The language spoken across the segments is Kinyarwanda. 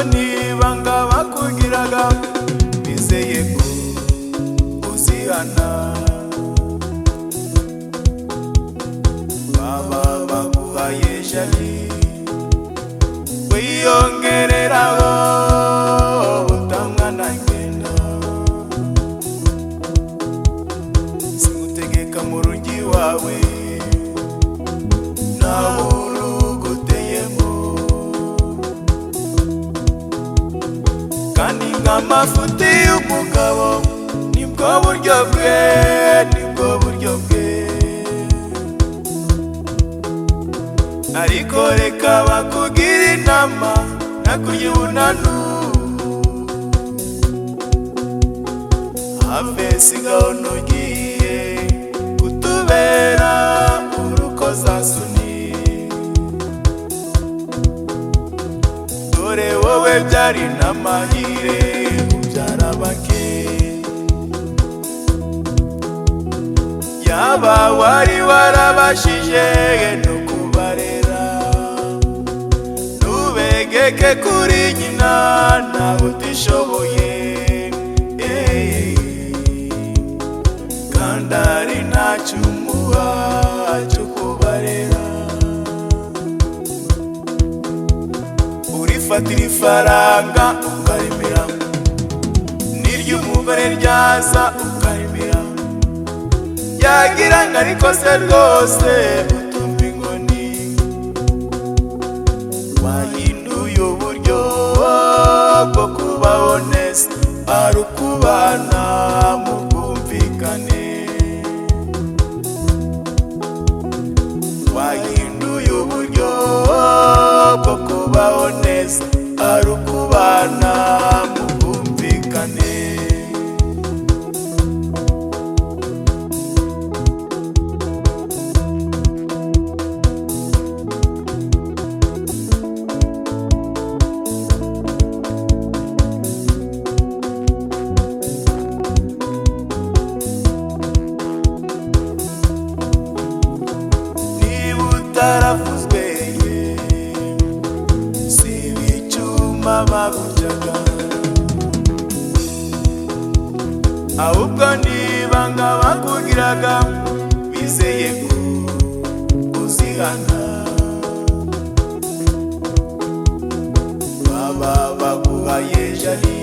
nibanga bakugiraga bizeye ko uzihana baba baguhaye jali wiyongereraho utamwana ngenda singutegeka mu rugi wawe nawe uruguteyemo kandi nk'amafuti y'umugabo nibwo buryo bwe ariko reka bakugira inama nakurya ubunanu have sigaho nugiye kutubera urukozasoni dore wowe byari n'amahire ubyara bake yaba wari warabashije no kubarera ntubegeke kuri nyina nawe utishoboye kandi ari ntacyo umuha cyo kubarera urifatira ifaranga ukarimira n'iry'umugore ryaza ukarimira yagira ngo ariko se rwose utumva inkoni wahinduye uburyo bwo kubaho neza ari ukubana mu bwumvikane wahinduye uburyo bwo kubaho neza ari ukubana mu bwumvikane taravuzwe si icyuma bagucaga ahubwo nibanga bakugiraga bizeye ko uzihana baba baguhaye jali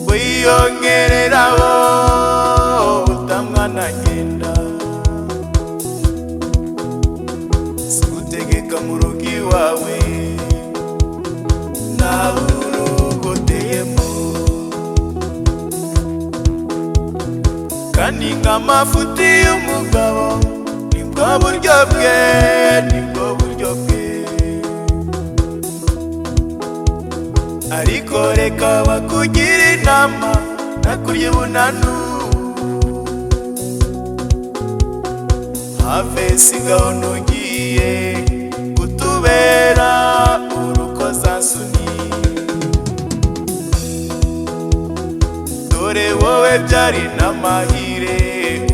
wiyongereraho utamwana ngenda singutegeka mu rugi wawe nawe urugoteyemo kandi nk'amafuti y'umugabo nibwo buryo bwe ariko reka bakugira inama nakurya ubunanu have sigaho nugiye kutubera urukozasoni dore wowe byari n'amahire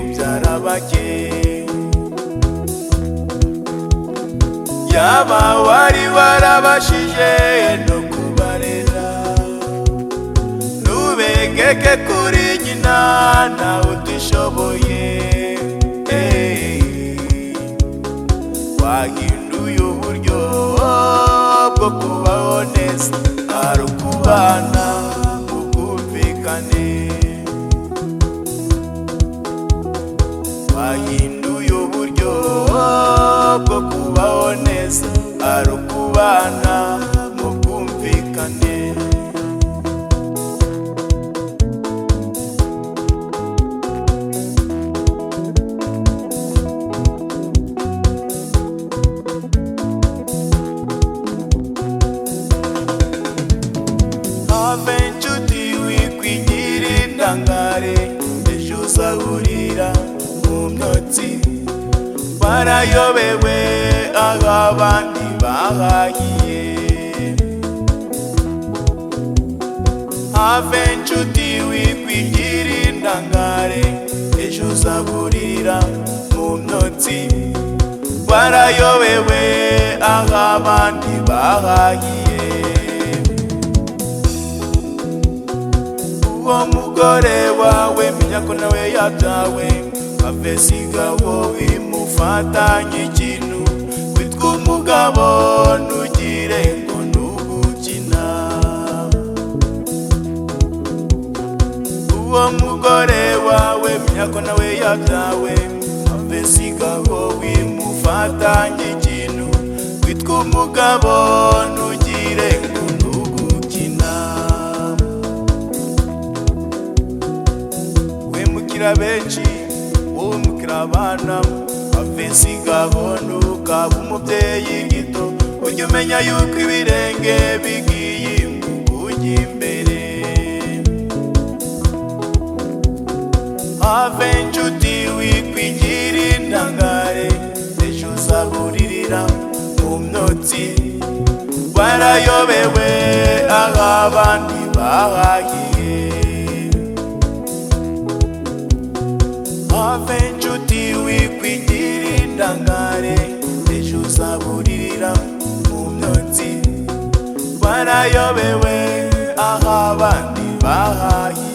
ubyara bake yaba wari warabashije no kubarera ntubegeke kuri nyina nawe utishoboye wahinduye uburyo bwo kubaho neza ari ukubana mu bwumvikane wahinduye uburyo bwo kubaho neza ari ukubana mu bwumvikane have inshuti wikwigira indangare ejo uzahurira mu myotsi barayobewe aho abandi bahagiye have inshuti wikwigira indangare ejo uzahurira mu myotsi barayobewe aho abandi bahagiye uwo mugore wawe menya ko nawe yabyawe ave sigaho wimufatanye ikintu witwa umugabo ntugire ngo ntugukina uwo mugore wawe menya ko nawe yabyawe ave sigaho wimufatanye ikintu witwa umugabo ntugire ngo ntugukina wemukira benshi wowe mukira abana ave sigaho ntukaba umubyeyi gito ujye umenya yuko ibirenge bigiye kujya imbere have inshuti wikwigira intangare ejo uzaburirira mu myotsi warayobewe aho abandi bahagiye have inshuti wikwigira intangare ejo uzaburirira mu myotsi warayobewe aho abandi bahagiye